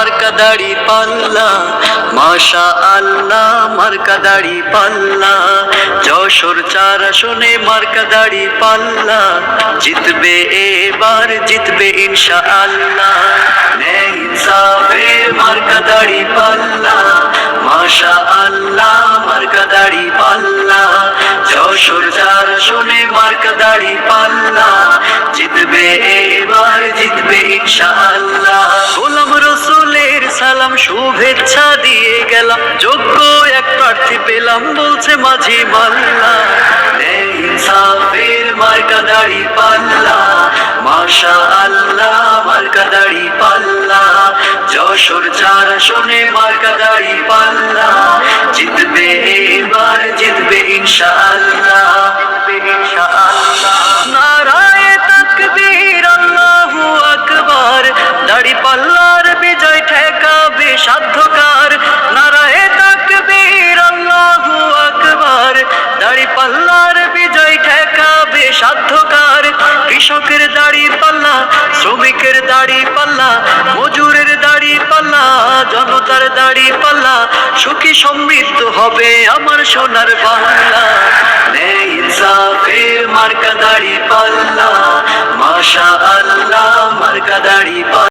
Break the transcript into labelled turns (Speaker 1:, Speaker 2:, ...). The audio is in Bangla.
Speaker 1: মার্কা দাড়ি পাল্লা, মাশা আল্লাহ মার্কা দাড়ি পাল্লা। যশোর 4 আসনে মার্কা দাড়ি পাল্লা, জিতবে এবার জিতবে ইনশাআল্লাহ। ন্যায় ইনসাফের মার্কা দাড়ি পাল্লা, মাশা আল্লাহ মার্কা দাড়ি পাল্লা। যশোর 4 আসনে মার্কা দাড়ি পাল্লা, জিতবে এবার জিতবে ইনশাআল্লাহ। গোলাম রসুলের সালাম শুভেচ্ছা দিয়ে গেলাম, যোগ্য এক প্রার্থী পেলাম বলছে মাঝি মাল্লা। ন্যায় ইনসাফের মার্কা দাড়ি পাল্লা, মাশা আল্লাহ মার্কা দাড়ি পাল্লা। যশোর 4 আসনে মার্কা দাড়ি পাল্লা, জিতবে এবার জিতবে ইনশাআল্লাহ। নারায়ে তাকবীর আল্লাহু আকবার, দাড়ি পাল্লার বিজয় ঠেকাবে সাধ্যকার। নারায়ে তাকবীর আল্লাহু আকবার, দাড়ি পাল্লার বিজয় ঠেকাবে সাধ্যকার। কৃষকের দাড়ি পাল্লা, শ্রমিকের দাড়ি পাল্লা, মজুরের দাড়ি পাল্লা, জনতার দাড়ি পাল্লা, সুখী সমৃদ্ধ হবে আমার সোনার বাংলা। ন্যায় ইনসাফের মার্কা দাড়ি পাল্লা, মাশা আল্লাহ মার্কা দাড়ি পাল্লা।